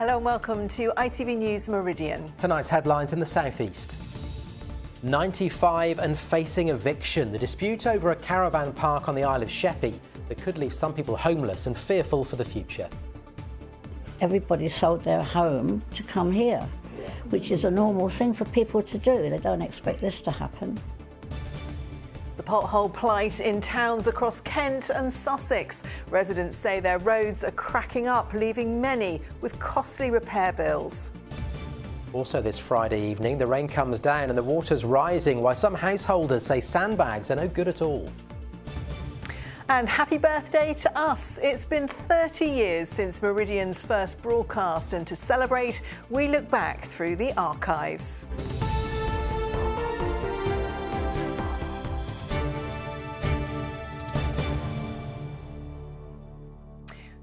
Hello and welcome to ITV News Meridian. Tonight's headlines in the southeast. 95 and facing eviction. The dispute over a caravan park on the Isle of Sheppey that could leave some people homeless and fearful for the future. Everybody sold their home to come here, which is a normal thing for people to do. They don't expect this to happen. The pothole plight in towns across Kent and Sussex. Residents say their roads are cracking up, leaving many with costly repair bills. Also this Friday evening, the rain comes down and the water's rising, while some householders say sandbags are no good at all. And happy birthday to us. It's been 30 years since Meridian's first broadcast, and to celebrate, we look back through the archives.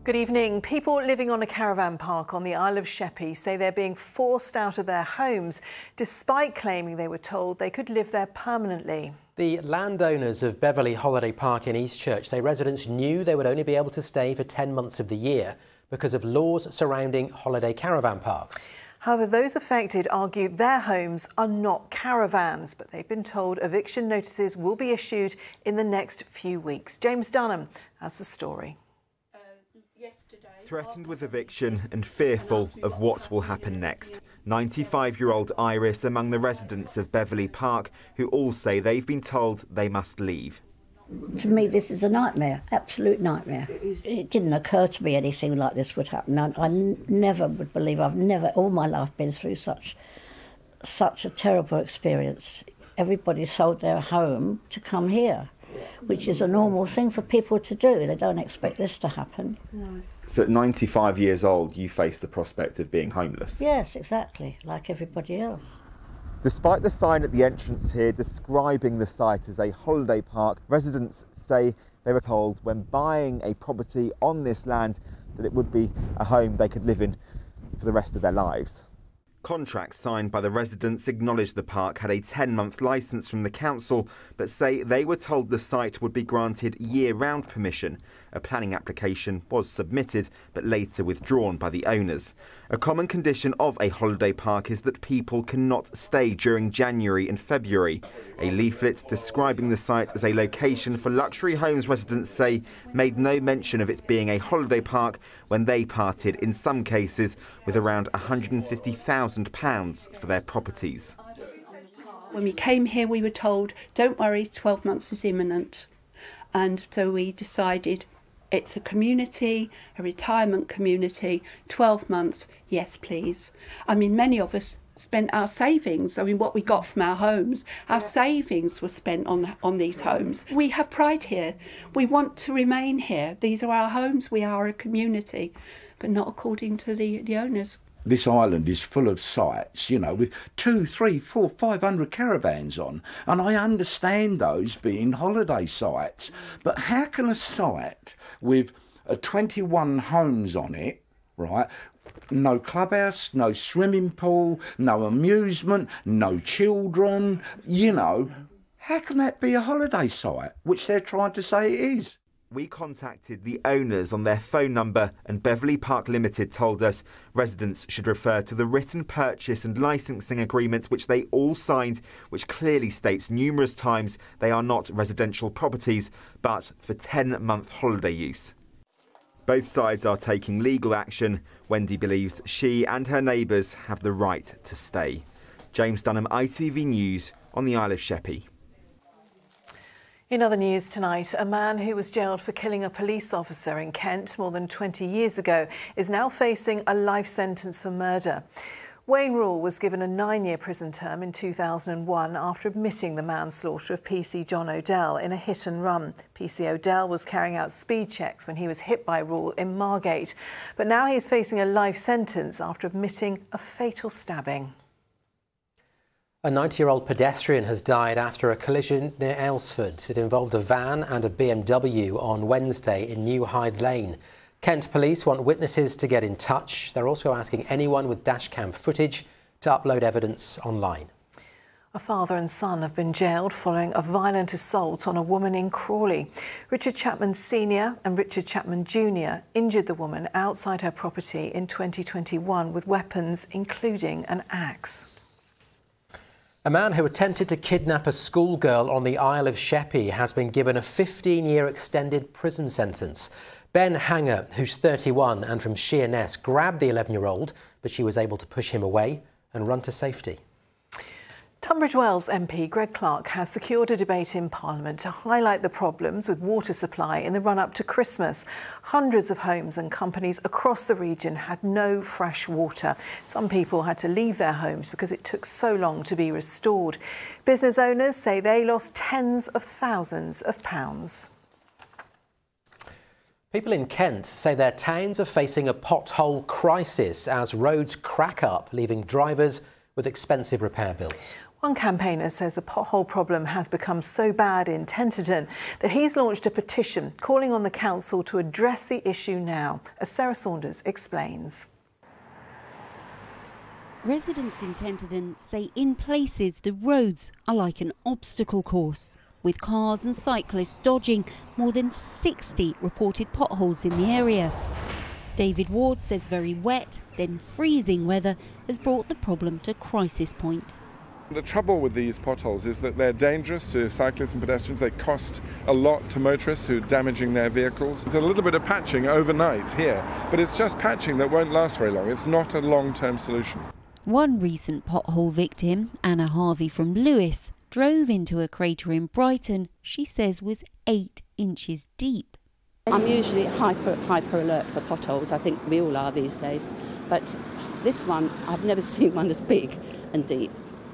Good evening. People living on a caravan park on the Isle of Sheppey say they're being forced out of their homes, despite claiming they were told they could live there permanently. The landowners of Beverley Holiday Park in Eastchurch say residents knew they would only be able to stay for 10 months of the year because of laws surrounding holiday caravan parks. However, those affected argue their homes are not caravans, but they've been told eviction notices will be issued in the next few weeks. James Dunham has the story. Threatened with eviction and fearful of what will happen next. 95-year-old Iris among the residents of Beverley Park, who all say they've been told they must leave. To me, this is a nightmare, absolute nightmare. It didn't occur to me anything like this would happen. I never would believe, I've never all my life been through such a terrible experience. Everybody sold their home to come here, which is a normal thing for people to do. They don't expect this to happen. No. So at 95 years old, you face the prospect of being homeless? Yes, exactly, like everybody else. Despite the sign at the entrance here describing the site as a holiday park, residents say they were told when buying a property on this land that it would be a home they could live in for the rest of their lives. Contracts signed by the residents acknowledge the park had a 10-month licence from the council, but say they were told the site would be granted year-round permission. A planning application was submitted, but later withdrawn by the owners. A common condition of a holiday park is that people cannot stay during January and February. A leaflet describing the site as a location for luxury homes, residents say, made no mention of it being a holiday park when they parted, in some cases, with around £150,000 for their properties. When we came here, we were told, don't worry, 12 months is imminent. And so we decided it's a community, a retirement community, 12 months, yes, please. I mean, many of us spent our savings. I mean, what we got from our homes, our savings were spent on these homes. We have pride here. We want to remain here. These are our homes. We are a community, but not according to the owners. This island is full of sites, you know, with 200, 300, 400, 500 caravans on. And I understand those being holiday sites. But how can a site with 21 homes on it, right, no clubhouse, no swimming pool, no amusement, no children, you know, how can that be a holiday site, which they're trying to say it is? We contacted the owners on their phone number, and Beverley Park Limited told us residents should refer to the written purchase and licensing agreements which they all signed, which clearly states numerous times they are not residential properties but for 10-month holiday use. Both sides are taking legal action. Wendy believes she and her neighbours have the right to stay. James Dunham, ITV News on the Isle of Sheppey. In other news tonight, a man who was jailed for killing a police officer in Kent more than 20 years ago is now facing a life sentence for murder. Wayne Rule was given a 9-year prison term in 2001 after admitting the manslaughter of PC John O'Dell in a hit and run. PC O'Dell was carrying out speed checks when he was hit by Rule in Margate. But now he is facing a life sentence after admitting a fatal stabbing. A 90-year-old pedestrian has died after a collision near Aylesford. It involved a van and a BMW on Wednesday in New Hythe Lane. Kent Police want witnesses to get in touch. They're also asking anyone with dashcam footage to upload evidence online. A father and son have been jailed following a violent assault on a woman in Crawley. Richard Chapman Sr. and Richard Chapman Jr. injured the woman outside her property in 2021 with weapons, including an axe. A man who attempted to kidnap a schoolgirl on the Isle of Sheppey has been given a 15-year extended prison sentence. Ben Hanger, who's 31 and from Sheerness, grabbed the 11-year-old, but she was able to push him away and run to safety. Tunbridge Wells MP Greg Clark has secured a debate in Parliament to highlight the problems with water supply in the run-up to Christmas. Hundreds of homes and companies across the region had no fresh water. Some people had to leave their homes because it took so long to be restored. Business owners say they lost tens of thousands of pounds. People in Kent say their towns are facing a pothole crisis as roads crack up, leaving drivers with expensive repair bills. One campaigner says the pothole problem has become so bad in Tenterden that he's launched a petition calling on the council to address the issue now, as Sarah Saunders explains. Residents in Tenterden say in places the roads are like an obstacle course, with cars and cyclists dodging more than 60 reported potholes in the area. David Ward says very wet, then freezing weather has brought the problem to crisis point. The trouble with these potholes is that they're dangerous to cyclists and pedestrians. They cost a lot to motorists who are damaging their vehicles. There's a little bit of patching overnight here, but it's just patching that won't last very long. It's not a long-term solution. One recent pothole victim, Anna Harvey from Lewis, drove into a crater in Brighton she says was 8 inches deep. I'm usually hyper alert for potholes. I think we all are these days. But this one, I've never seen one as big and deep.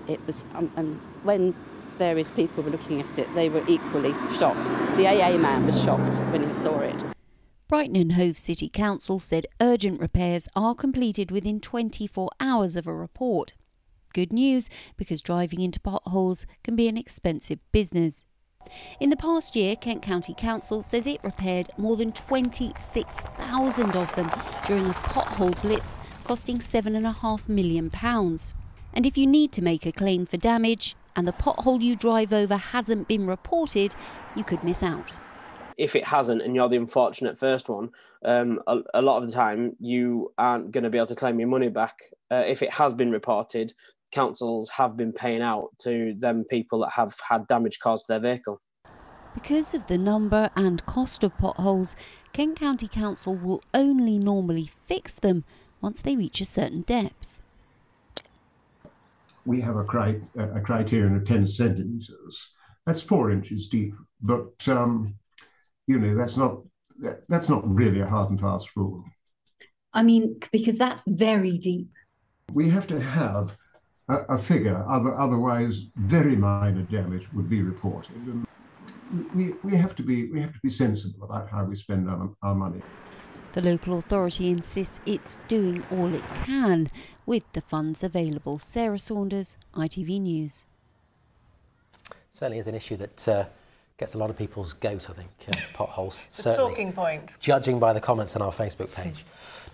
It was, and when various people were looking at it, they were equally shocked. The AA man was shocked when he saw it. Brighton and Hove City Council said urgent repairs are completed within 24 hours of a report. Good news, because driving into potholes can be an expensive business. In the past year, Kent County Council says it repaired more than 26,000 of them during a pothole blitz, costing £7.5 million. And if you need to make a claim for damage and the pothole you drive over hasn't been reported, you could miss out. If it hasn't and you're the unfortunate first one, a lot of the time you aren't going to be able to claim your money back. If it has been reported, councils have been paying out to them people that have had damage caused to their vehicle. Because of the number and cost of potholes, Kent County Council will only normally fix them once they reach a certain depth. We have a criterion of 10 centimetres. That's 4 inches deep, but you know, that's not really a hard and fast rule. I mean, because that's very deep. We have to have a figure, otherwise very minor damage would be reported. And we have to be sensible about how we spend our money. The local authority insists it's doing all it can with the funds available. Sarah Saunders, ITV News. Certainly is an issue that gets a lot of people's goat, I think, potholes. It's a talking point. Judging by the comments on our Facebook page.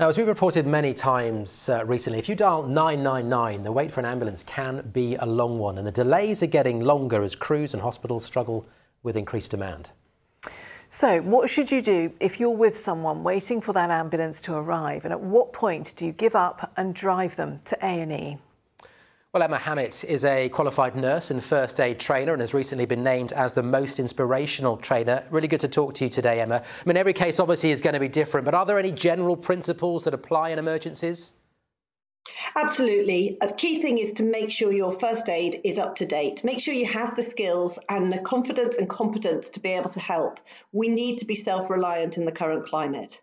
Now, as we've reported many times recently, if you dial 999, the wait for an ambulance can be a long one, and the delays are getting longer as crews and hospitals struggle with increased demand. So, what should you do if you're with someone waiting for that ambulance to arrive, and at what point do you give up and drive them to A&E? Well, Emma Hammett is a qualified nurse and first aid trainer and has recently been named as the most inspirational trainer. Really good to talk to you today, Emma. I mean, every case obviously is going to be different, but are there any general principles that apply in emergencies? Absolutely. A key thing is to make sure your first aid is up to date. Make sure you have the skills and the confidence and competence to be able to help. We need to be self-reliant in the current climate.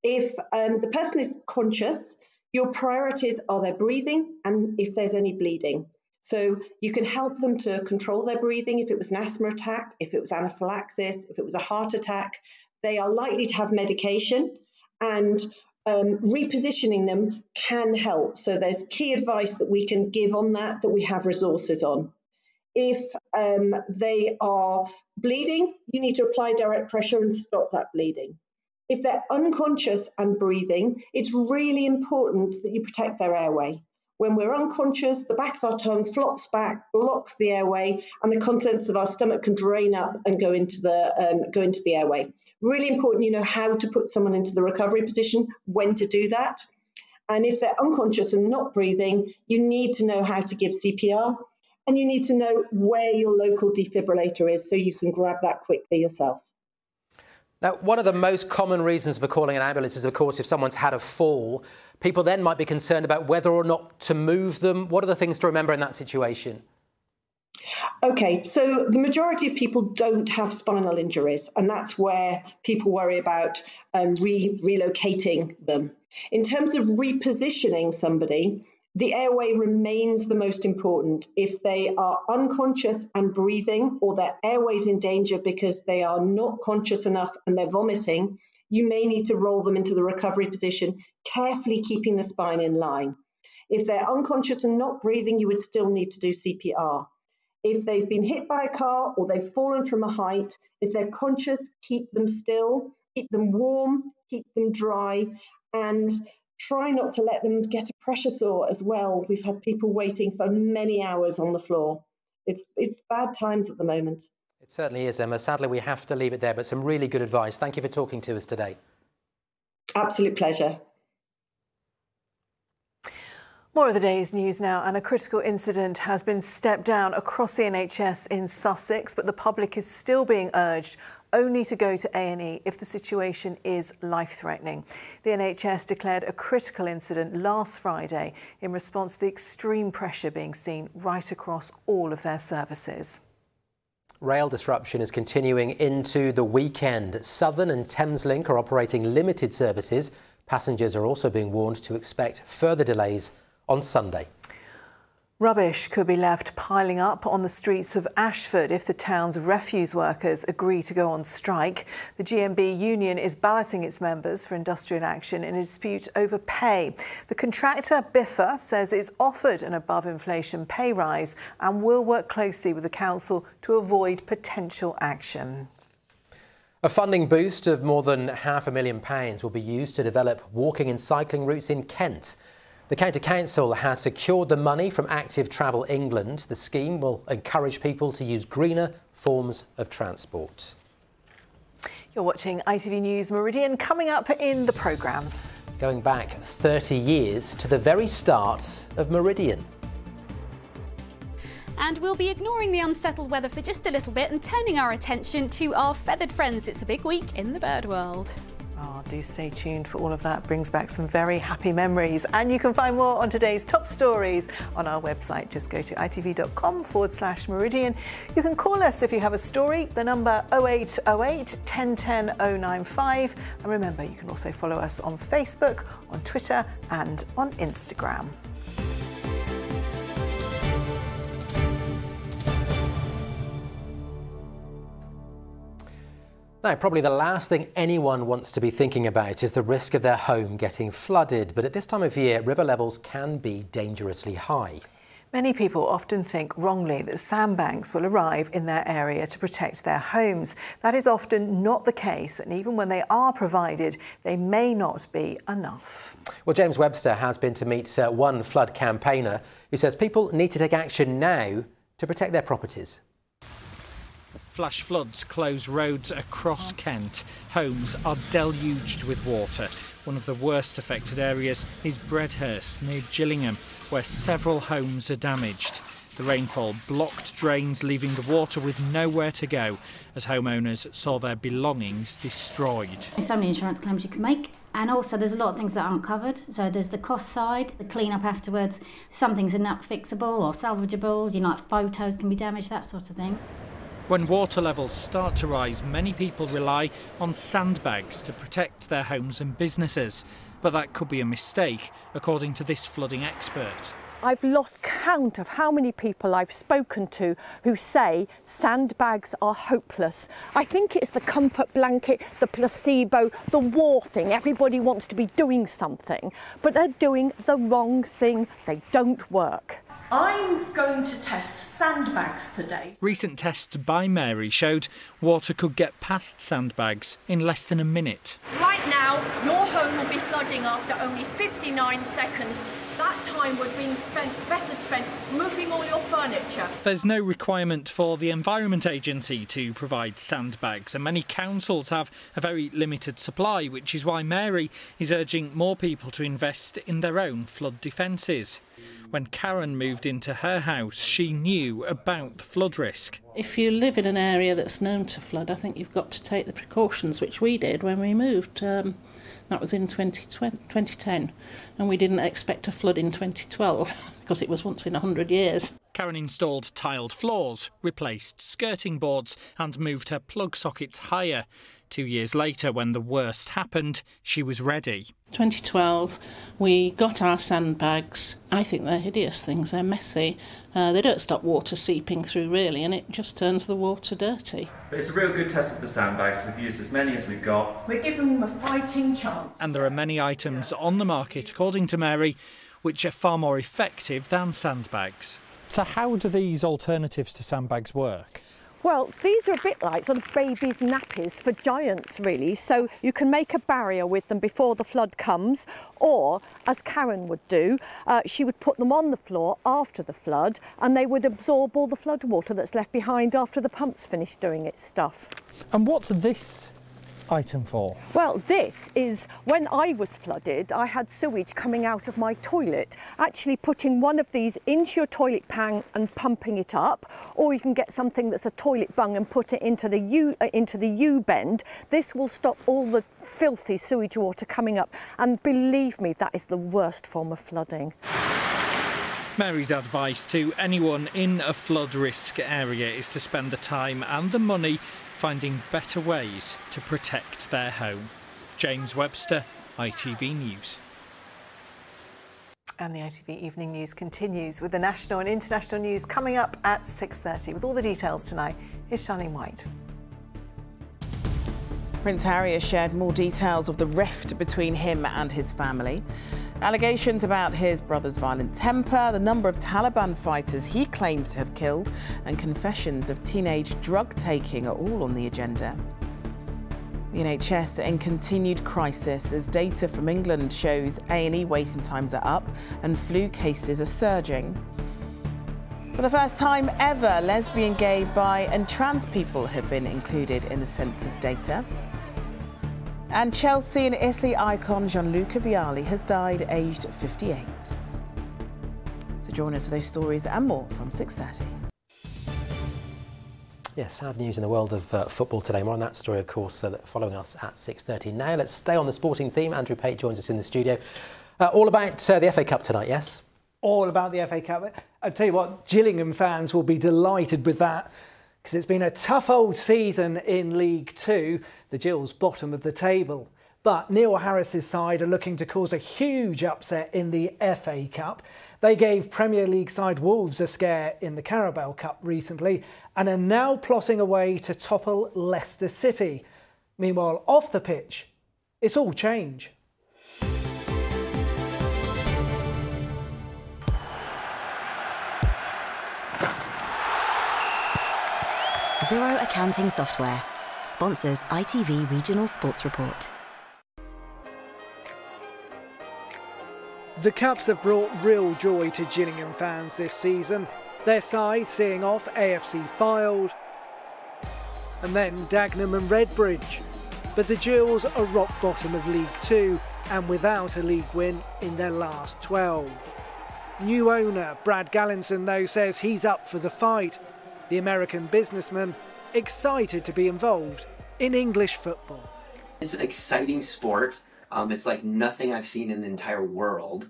If the person is conscious, your priorities are their breathing and if there's any bleeding. So you can help them to control their breathing if it was an asthma attack, if it was anaphylaxis, if it was a heart attack. They are likely to have medication, and repositioning them can help. So there's key advice that we can give on that we have resources on. If they are bleeding, you need to apply direct pressure and stop that bleeding. If they're unconscious and breathing, it's really important that you protect their airway. When we're unconscious, the back of our tongue flops back, blocks the airway, and the contents of our stomach can drain up and go into the airway. Really important you know how to put someone into the recovery position, when to do that. And if they're unconscious and not breathing, you need to know how to give CPR, and you need to know where your local defibrillator is so you can grab that quickly yourself. Now, one of the most common reasons for calling an ambulance is, of course, if someone's had a fall. People then might be concerned about whether or not to move them. What are the things to remember in that situation? Okay, so the majority of people don't have spinal injuries, and that's where people worry about relocating them. In terms of repositioning somebody, the airway remains the most important. If they are unconscious and breathing, or their airway's in danger because they are not conscious enough and they're vomiting, you may need to roll them into the recovery position, carefully keeping the spine in line. If they're unconscious and not breathing, you would still need to do CPR. If they've been hit by a car or they've fallen from a height, if they're conscious, keep them still, keep them warm, keep them dry, and try not to let them get a pressure sore as well. We've had people waiting for many hours on the floor. It's bad times at the moment. It certainly is, Emma. Sadly, we have to leave it there, but some really good advice. Thank you for talking to us today. Absolute pleasure. More of the day's news now, and a critical incident has been stepped down across the NHS in Sussex, but the public is still being urged only to go to A&E if the situation is life-threatening. The NHS declared a critical incident last Friday in response to the extreme pressure being seen right across all of their services. Rail disruption is continuing into the weekend. Southern and Thameslink are operating limited services. Passengers are also being warned to expect further delays on Sunday. Rubbish could be left piling up on the streets of Ashford if the town's refuse workers agree to go on strike. The GMB union is balloting its members for industrial action in a dispute over pay. The contractor, Biffa, says it's offered an above-inflation pay rise and will work closely with the council to avoid potential action. A funding boost of more than £500,000 will be used to develop walking and cycling routes in Kent. The County Council has secured the money from Active Travel England. The scheme will encourage people to use greener forms of transport. You're watching ITV News Meridian. Coming up in the programme. Going back 30 years to the very start of Meridian. And we'll be ignoring the unsettled weather for just a little bit and turning our attention to our feathered friends. It's a big week in the bird world. Oh, do stay tuned for all of that. Brings back some very happy memories. And you can find more on today's top stories on our website. Just go to itv.com/Meridian. You can call us if you have a story. The number 0808 1010 095. And remember, you can also follow us on Facebook, on Twitter and on Instagram. Now, probably the last thing anyone wants to be thinking about is the risk of their home getting flooded. But at this time of year, river levels can be dangerously high. Many people often think wrongly that sandbanks will arrive in their area to protect their homes. That is often not the case, and even when they are provided, they may not be enough. Well, James Webster has been to meet one flood campaigner who says people need to take action now to protect their properties. Flash floods close roads across Kent. Homes are deluged with water. One of the worst affected areas is Bredhurst near Gillingham, where several homes are damaged. The rainfall blocked drains, leaving the water with nowhere to go as homeowners saw their belongings destroyed. There's so many insurance claims you can make, and also there's a lot of things that aren't covered. So there's the cost side, the clean up afterwards. Some things are not fixable or salvageable, like photos can be damaged, that sort of thing. When water levels start to rise, many people rely on sandbags to protect their homes and businesses. But that could be a mistake, according to this flooding expert. I've lost count of how many people I've spoken to who say sandbags are hopeless. I think it's the comfort blanket, the placebo, the war thing. Everybody wants to be doing something, but they're doing the wrong thing. They don't work. I'm going to test sandbags today. Recent tests by Mary showed water could get past sandbags in less than a minute. Right now, your home will be flooding after only 59 seconds. That time would have been spent better spent moving all your furniture. There's no requirement for the Environment Agency to provide sandbags, and many councils have a very limited supply, which is why Mary is urging more people to invest in their own flood defences. When Karen moved into her house, she knew about the flood risk. If you live in an area that's known to flood, I think you've got to take the precautions, which we did when we moved. That was in 2010, and we didn't expect a flood in 2012 because it was once in 100 years. Karen installed tiled floors, replaced skirting boards and moved her plug sockets higher. 2 years later, when the worst happened, she was ready. 2012, we got our sandbags. I think they're hideous things, they're messy. They don't stop water seeping through really, and it just turns the water dirty. But it's a real good test of the sandbags. We've used as many as we've got. We're giving them a fighting chance. And there are many items on the market, according to Mary, which are far more effective than sandbags. So how do these alternatives to sandbags work? Well, these are a bit like sort of babies' nappies for giants, really. So you can make a barrier with them before the flood comes, or, as Karen would do, she would put them on the floor after the flood, and they would absorb all the flood water that's left behind after the pump's finished doing its stuff. And what's this item for? Well, this is when I was flooded, I had sewage coming out of my toilet. Actually putting one of these into your toilet pan and pumping it up, or you can get something that's a toilet bung and put it into the U-bend. This will stop all the filthy sewage water coming up, and believe me, that is the worst form of flooding. Mary's advice to anyone in a flood risk area is to spend the time and the money finding better ways to protect their home. James Webster, ITV News. And the ITV Evening News continues with the national and international news coming up at 6:30. With all the details tonight, here's Charlene White. Prince Harry has shared more details of the rift between him and his family. Allegations about his brother's violent temper, the number of Taliban fighters he claims to have killed, and confessions of teenage drug taking are all on the agenda. The NHS in continued crisis as data from England shows A&E waiting times are up and flu cases are surging. For the first time ever, lesbian, gay, bi and trans people have been included in the census data. And Chelsea and Italy icon Gianluca Vialli has died aged 58. So join us for those stories and more from 6:30. Yes, sad news in the world of football today. More on that story, of course, following us at 6:30. Now let's stay on the sporting theme. Andrew Pate joins us in the studio. All about the FA Cup tonight, yes? All about the FA Cup. I'll tell you what, Gillingham fans will be delighted with that, because it's been a tough old season in League Two. The Gills bottom of the table. But Neil Harris's side are looking to cause a huge upset in the FA Cup. They gave Premier League side Wolves a scare in the Carabao Cup recently and are now plotting a way to topple Leicester City. Meanwhile, off the pitch, it's all change. Zero Accounting Software sponsors ITV Regional Sports Report. The Cups have brought real joy to Gillingham fans this season. Their side seeing off AFC Fylde and then Dagenham and Redbridge. But the Gills are rock bottom of League Two and without a league win in their last 12. New owner Brad Gallinson, though, says he's up for the fight. The American businessman excited to be involved in English football. It's an exciting sport. It's like nothing I've seen in the entire world.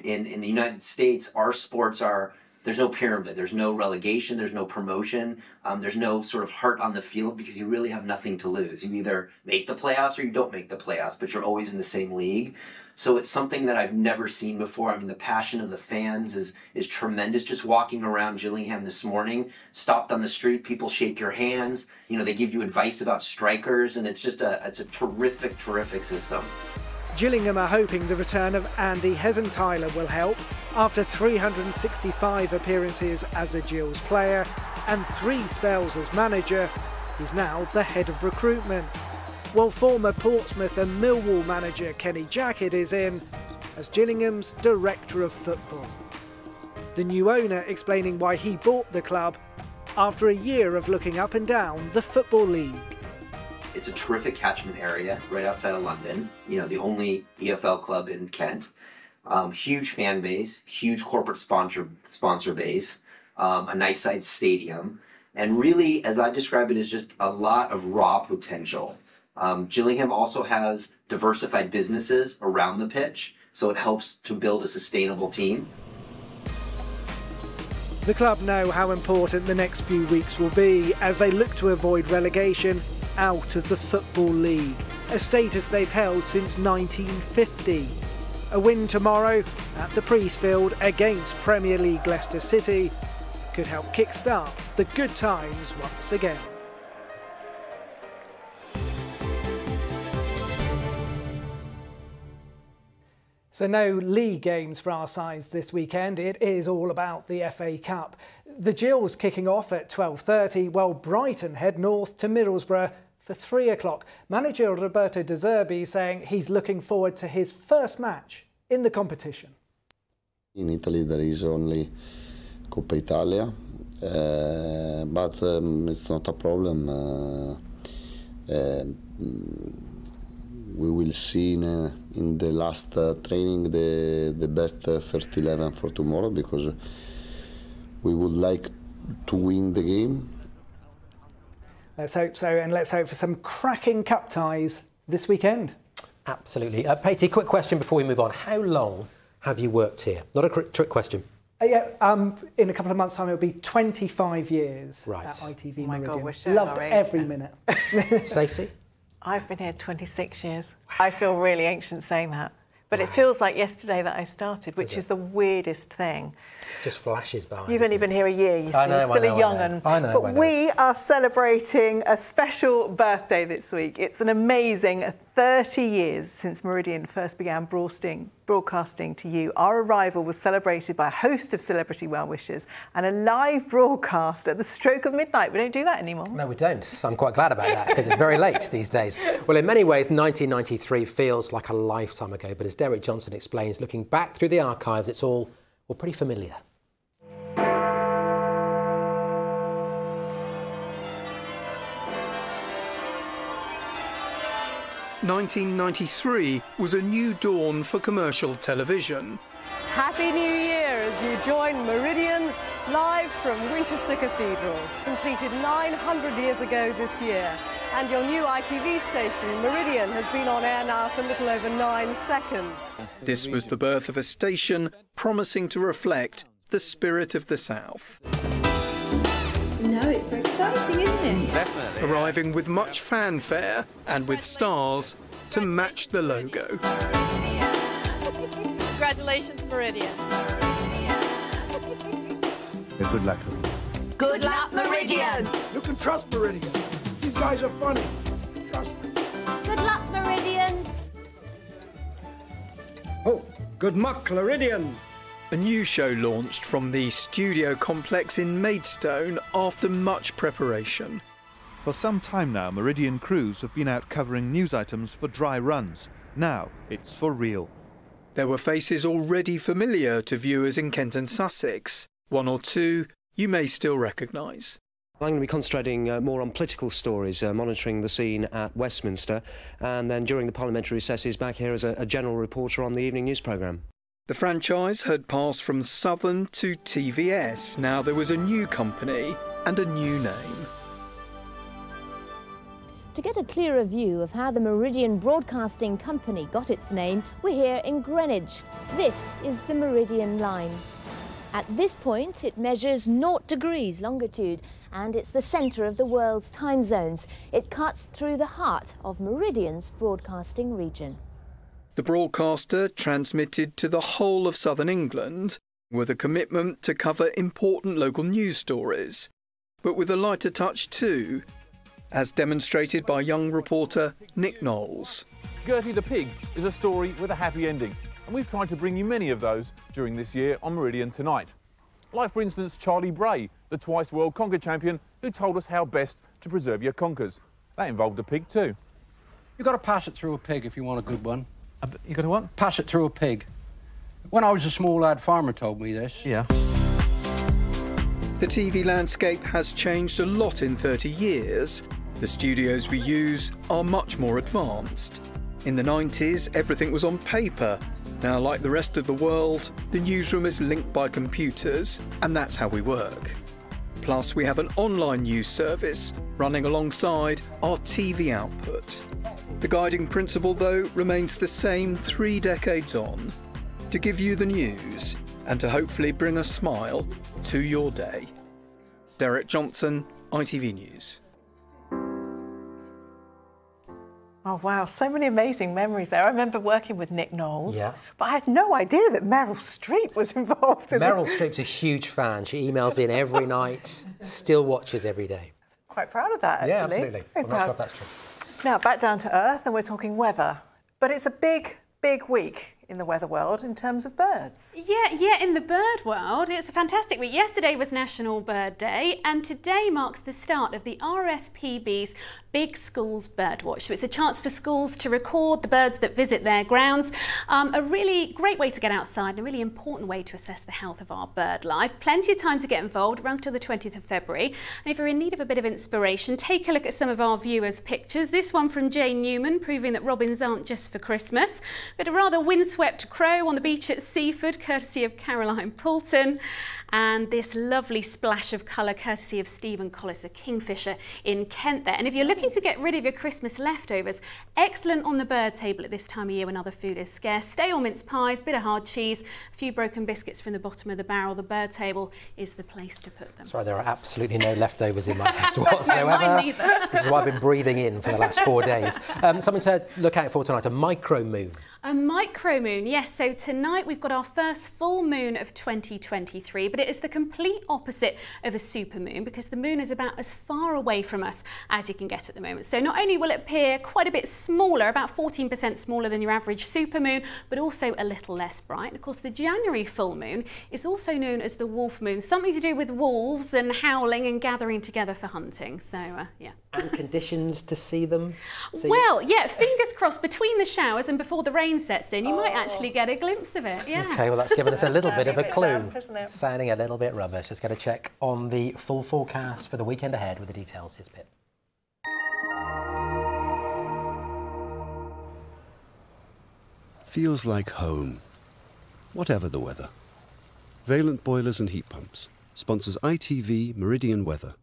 In the United States, our sports are, there's no pyramid, there's no relegation, there's no promotion, there's no sort of heart on the field because you really have nothing to lose. You either make the playoffs or you don't make the playoffs, but you're always in the same league. So it's something that I've never seen before. I mean, the passion of the fans is tremendous. Just walking around Gillingham this morning, stopped on the street, people shake your hands. You know, they give you advice about strikers, and it's just it's a terrific, terrific system. Gillingham are hoping the return of Andy Hesenthaler will help. After 365 appearances as a Gills player and 3 spells as manager, he's now the head of recruitment. While former Portsmouth and Millwall manager Kenny Jackett is in as Gillingham's director of football. the new owner explaining why he bought the club after a year of looking up and down the Football League. It's a terrific catchment area right outside of London, you know, the only EFL club in Kent. Huge fan base, huge corporate sponsor base, a nice sized stadium, and really, as I describe it, is just a lot of raw potential. Gillingham also has diversified businesses around the pitch, so it helps to build a sustainable team. The club know how important the next few weeks will be as they look to avoid relegation out of the Football League, a status they've held since 1950. A win tomorrow at the Priestfield against Premier League Leicester City could help kickstart the good times once again. So no league games for our sides this weekend. It is all about the FA Cup. The Gills kicking off at 12:30, while Brighton head north to Middlesbrough for 3 o'clock. Manager Roberto De Zerbi saying he's looking forward to his first match in the competition. In Italy there is only Coppa Italia, but it's not a problem. We will see in the last training the best first 11 for tomorrow, because we would like to win the game. Let's hope so, and let's hope for some cracking cup ties this weekend. Absolutely. Patty, quick question before we move on. How long have you worked here? Not a trick question. In a couple of months' time, it'll be 25 years right. at ITV. Oh my Meridian. God, we're Loved every minute. Stacey? I've been here 26 years. I feel really ancient saying that. But it feels like yesterday that I started, which is the weirdest thing. Just flashes by. You've only been here a year, you see, you're still a young'un. I know. But we are celebrating a special birthday this week. It's an amazing 30 years since Meridian first began broadcasting to you. Our arrival was celebrated by a host of celebrity well-wishers and a live broadcast at the stroke of midnight. We don't do that anymore. No, we don't. I'm quite glad about that, because it's very late these days. Well, in many ways, 1993 feels like a lifetime ago, but as Derek Johnson explains, looking back through the archives, it's all, well, pretty familiar. 1993 was a new dawn for commercial television. Happy New Year as you join Meridian live from Winchester Cathedral, completed 900 years ago this year. And your new ITV station, Meridian, has been on air now for a little over 9 seconds. This was the birth of a station promising to reflect the spirit of the South. No, it's so exciting, isn't it? Definitely. Arriving with much fanfare and with stars to match the logo. Congratulations, Meridian. Good luck. Good luck, Meridian. You can trust Meridian. These guys are funny. Trust me. Good luck, Meridian. Oh, good luck, Meridian. A new show launched from the studio complex in Maidstone after much preparation. For some time now, Meridian crews have been out covering news items for dry runs. Now it's for real. There were faces already familiar to viewers in Kent and Sussex. One or two you may still recognise. I'm going to be concentrating more on political stories, monitoring the scene at Westminster, and then during the parliamentary recesses back here as a general reporter on the evening news programme. The franchise had passed from Southern to TVS. Now there was a new company and a new name. To get a clearer view of how the Meridian Broadcasting Company got its name, we're here in Greenwich. This is the Meridian line. At this point, it measures 0 degrees longitude, and it's the centre of the world's time zones. It cuts through the heart of Meridian's broadcasting region. The broadcaster transmitted to the whole of southern England with a commitment to cover important local news stories, but with a lighter touch too, as demonstrated by young reporter Nick Knowles. Gertie the Pig is a story with a happy ending, and we've tried to bring you many of those during this year on Meridian Tonight. Like, for instance, Charlie Bray, the twice world conker champion, who told us how best to preserve your conkers. That involved a pig too. You've got to pass it through a pig if you want a good one. You got to what? Pass it through a pig. When I was a small lad, farmer told me this. Yeah. The TV landscape has changed a lot in 30 years. The studios we use are much more advanced. In the 90s, everything was on paper. Now, like the rest of the world, the newsroom is linked by computers, and that's how we work. Plus, we have an online news service running alongside our TV output. The guiding principle, though, remains the same 3 decades on: to give you the news and to hopefully bring a smile to your day. Derek Johnson, ITV News. Oh, wow, so many amazing memories there. I remember working with Nick Knowles, yeah, but I had no idea that Meryl Streep was involved in it. Meryl Streep's a huge fan. She emails in every night, still watches every day. Quite proud of that, actually. Yeah, absolutely. I'm not sure if that's true. Now, back down to earth, and we're talking weather. But it's a big, big week in the weather world in terms of birds. Yeah, in the bird world, it's a fantastic week. Yesterday was National Bird Day, and today marks the start of the RSPB's Big Schools Birdwatch. So it's a chance for schools to record the birds that visit their grounds. A really great way to get outside and a really important way to assess the health of our bird life. Plenty of time to get involved. It runs till the 20th of February. And if you're in need of a bit of inspiration, take a look at some of our viewers' pictures. This one from Jane Newman, proving that robins aren't just for Christmas. But a rather windswept crow on the beach at Seaford, courtesy of Caroline Poulton. And this lovely splash of colour, courtesy of Stephen Collis, a kingfisher in Kent there. And if you're looking to get rid of your Christmas leftovers, excellent on the bird table at this time of year when other food is scarce. Stale mince pies, bit of hard cheese, a few broken biscuits from the bottom of the barrel. The bird table is the place to put them. Sorry, there are absolutely no leftovers in my house whatsoever. Mine neither. Which is why I've been breathing in for the last 4 days. Something to look out for tonight, a micro moon. A micro moon, yes. So tonight we've got our first full moon of 2023, but it is the complete opposite of a supermoon because the moon is about as far away from us as you can get at the moment. So not only will it appear quite a bit smaller, about 14% smaller than your average supermoon, but also a little less bright. And of course, the January full moon is also known as the wolf moon, something to do with wolves and howling and gathering together for hunting. So, yeah. And conditions to see them? Well, yeah, fingers crossed, between the showers and before the rain sets in, you might actually get a glimpse of it, yeah. OK, well, that's given us a little bit of a clue. Damp, isn't it? Sounding a little bit rubbish. Let's get a check on the full forecast for the weekend ahead with the details. Here's Pip. Feels like home, whatever the weather. Valent Boilers and Heat Pumps sponsors ITV Meridian Weather.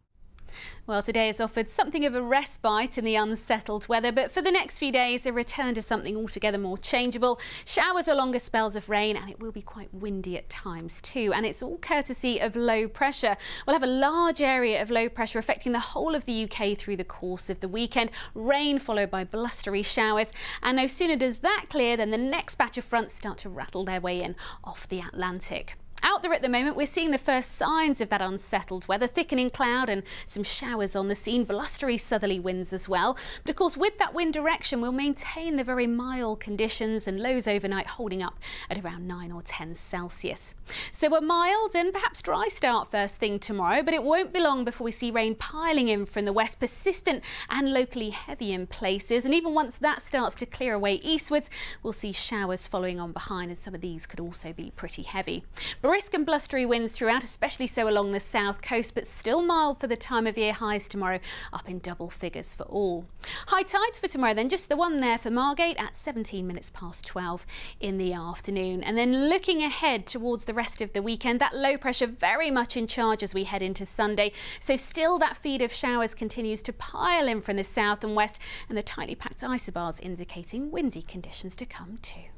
Well, today has offered something of a respite in the unsettled weather, but for the next few days, a return to something altogether more changeable. Showers or longer spells of rain, and it will be quite windy at times too. And it's all courtesy of low pressure. We'll have a large area of low pressure affecting the whole of the UK through the course of the weekend. Rain followed by blustery showers. And no sooner does that clear than the next batch of fronts start to rattle their way in off the Atlantic. Out there at the moment, we're seeing the first signs of that unsettled weather, thickening cloud and some showers on the scene, blustery southerly winds as well. But of course, with that wind direction, we'll maintain the very mild conditions and lows overnight holding up at around 9 or 10 Celsius. So a mild and perhaps dry start first thing tomorrow, but it won't be long before we see rain piling in from the west, persistent and locally heavy in places. And even once that starts to clear away eastwards, we'll see showers following on behind, and some of these could also be pretty heavy. Brisk and blustery winds throughout, especially so along the south coast, but still mild for the time of year. Highs tomorrow up in double figures for all. High tides for tomorrow then, just the one there for Margate at 17 minutes past 12 in the afternoon. And then looking ahead towards the rest of the weekend, that low pressure very much in charge as we head into Sunday. So still that feed of showers continues to pile in from the south and west, and the tightly packed isobars indicating windy conditions to come too.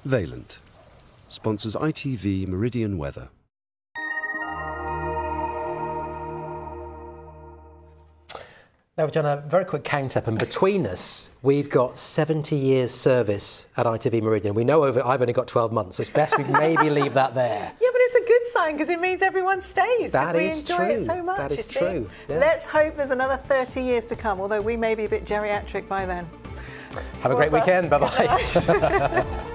Valent sponsors ITV Meridian Weather. Now we've done a very quick count up, and between us we've got 70 years service at ITV Meridian. We know I've only got 12 months, so it's best we maybe leave that there. Yeah, but it's a good sign because it means everyone stays. That is true. We enjoy it so much. That is true. Yeah. Let's hope there's another 30 years to come, although we may be a bit geriatric by then. Have a great weekend. Bye-bye.